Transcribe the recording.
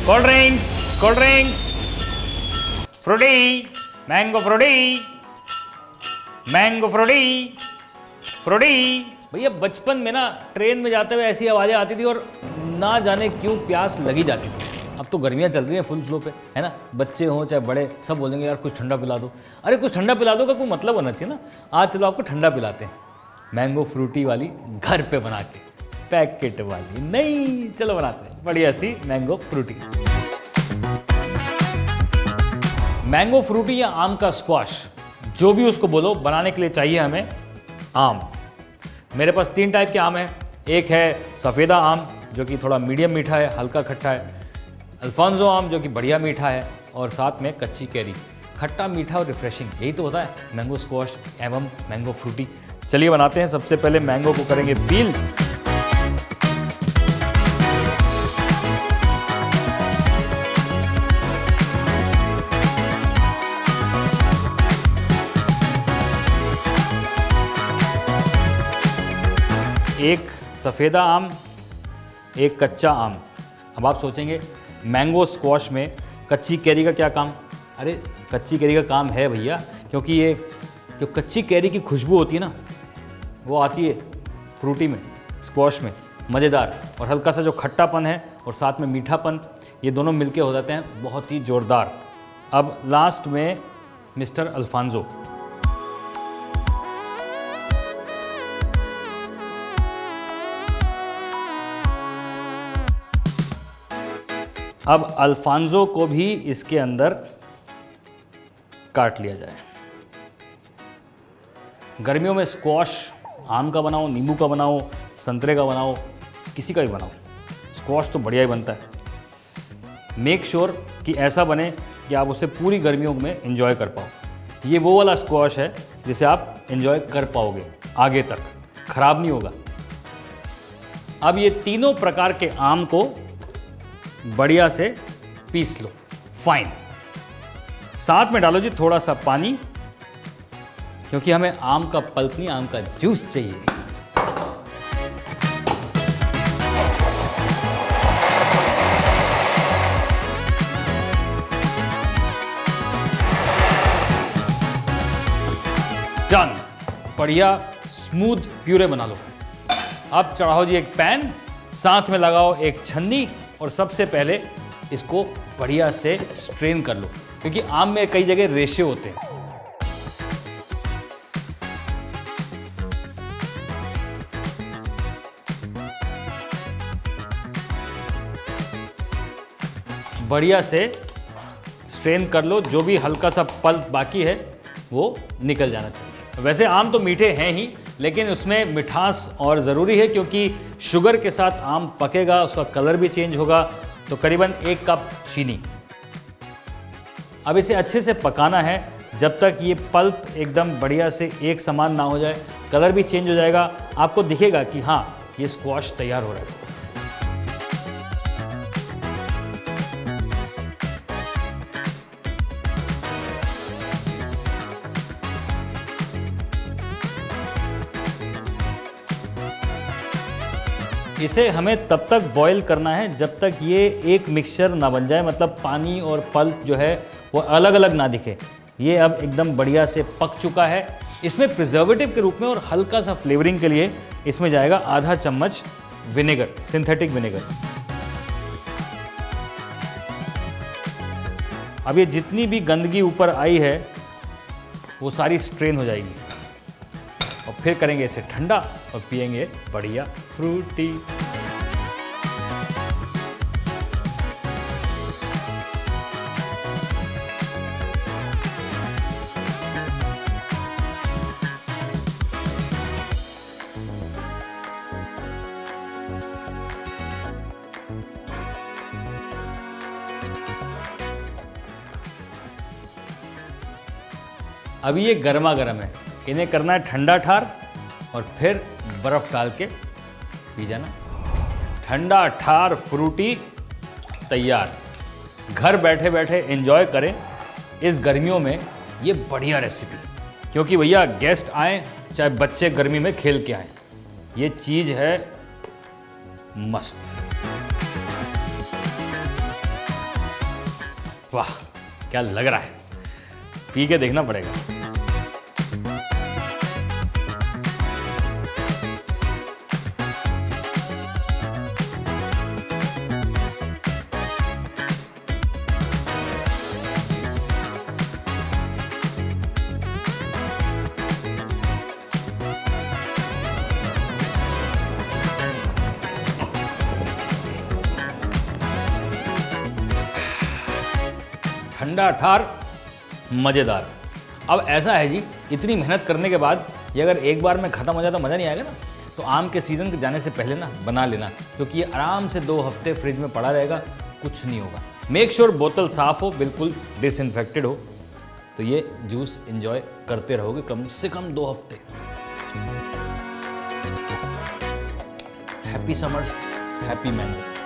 Cold drinks, Frooti, mango Frooti, mango Frooti, Frooti. भैया बचपन में ना ट्रेन में जाते हुए ऐसी आवाज़ें आती थी और ना जाने क्यों प्यास लगी जाती थी। अब तो गर्मियाँ चल रही हैं फुल फ्लो पे, है ना। बच्चे हों चाहे बड़े, सब बोलेंगे यार कुछ ठंडा पिला दो। अरे कुछ ठंडा पिला दो का कोई मतलब होना चाहिए ना। आज चलो आपको ठंडा पिलाते हैं, मैंगो फ्रूटी वाली घर पे बना के, पैकेट वाली नहीं, चलो बनाते हैं बढ़िया सी मैंगो फ्रूटी। मैंगो फ्रूटी या आम का स्क्वाश, जो भी उसको बोलो, बनाने के लिए चाहिए हमें आम। मेरे पास 3 टाइप के आम हैं। एक है सफ़ेदा आम जो कि थोड़ा मीडियम मीठा है, हल्का खट्टा है। अल्फांसो आम जो कि बढ़िया मीठा है, और साथ में कच्ची कैरी, खट्टा मीठा और रिफ्रेशिंग। यही तो होता है मैंगो स्क्वाश एवं मैंगो फ्रूटी। चलिए बनाते हैं। सबसे पहले मैंगो को करेंगे पील। एक सफ़ेदा आम, एक कच्चा आम। अब आप सोचेंगे मैंगो स्क्वाश में कच्ची कैरी का क्या काम? अरे कच्ची कैरी का काम है भैया, क्योंकि ये जो कच्ची कैरी की खुशबू होती है ना, वो आती है फ्रूटी में, स्क्वाश में, मज़ेदार। और हल्का सा जो खट्टापन है और साथ में मीठापन, ये दोनों मिलके हो जाते हैं बहुत ही ज़ोरदार। अब लास्ट में मिस्टर अल्फांसो। अब अल्फांसो को भी इसके अंदर काट लिया जाए। गर्मियों में स्क्वाश आम का बनाओ, नींबू का बनाओ, संतरे का बनाओ, किसी का भी बनाओ, स्क्वाश तो बढ़िया ही बनता है। मेक श्योर कि ऐसा बने कि आप उसे पूरी गर्मियों में एंजॉय कर पाओ। ये वो वाला स्क्वाश है जिसे आप एंजॉय कर पाओगे आगे तक, खराब नहीं होगा। अब ये तीनों प्रकार के आम को बढ़िया से पीस लो, फाइन। साथ में डालो जी थोड़ा सा पानी, क्योंकि हमें आम का पल्प नहीं, आम का जूस चाहिए। डन, बढ़िया स्मूथ प्यूरे बना लो। अब चढ़ाओ जी एक पैन, साथ में लगाओ एक छन्नी, और सबसे पहले इसको बढ़िया से स्ट्रेन कर लो, क्योंकि आम में कई जगह रेशे होते हैं। बढ़िया से स्ट्रेन कर लो, जो भी हल्का सा पल्प बाकी है वो निकल जाना चाहिए। वैसे आम तो मीठे हैं ही, लेकिन उसमें मिठास और ज़रूरी है, क्योंकि शुगर के साथ आम पकेगा, उसका कलर भी चेंज होगा। तो करीबन 1 कप चीनी। अब इसे अच्छे से पकाना है जब तक ये पल्प एकदम बढ़िया से एक समान ना हो जाए। कलर भी चेंज हो जाएगा, आपको दिखेगा कि हाँ ये स्क्वाश तैयार हो रहा है। इसे हमें तब तक बॉईल करना है जब तक ये एक मिक्सचर ना बन जाए, मतलब पानी और पल्प जो है वो अलग अलग ना दिखे। ये अब एकदम बढ़िया से पक चुका है। इसमें प्रिजर्वेटिव के रूप में और हल्का सा फ्लेवरिंग के लिए इसमें जाएगा आधा चम्मच विनेगर, सिंथेटिक विनेगर। अब ये जितनी भी गंदगी ऊपर आई है वो सारी स्ट्रेन हो जाएगी, और फिर करेंगे इसे ठंडा और पिएंगे बढ़िया फ्रूटी। अभी ये गर्मा गर्म है, इन्हें करना है ठंडा ठार, और फिर बर्फ डाल के पी जाना। ठंडा ठार फ्रूटी तैयार। घर बैठे बैठे एंजॉय करें इस गर्मियों में ये बढ़िया रेसिपी, क्योंकि भैया गेस्ट आए चाहे बच्चे गर्मी में खेल के आए, ये चीज़ है मस्त। वाह क्या लग रहा है, पी के देखना पड़ेगा। ठंडा ठार मज़ेदार। अब ऐसा है जी, इतनी मेहनत करने के बाद ये अगर एक बार में ख़त्म हो जाए तो मज़ा नहीं आएगा ना। तो आम के सीज़न के जाने से पहले ना बना लेना, क्योंकि ये आराम से 2 हफ्ते फ्रिज में पड़ा रहेगा, कुछ नहीं होगा। मेक श्योर बोतल साफ़ हो, बिल्कुल डिसइंफेक्टेड हो, तो ये जूस एंजॉय करते रहोगे कम से कम 2 हफ्ते। Happy summers, happy mango.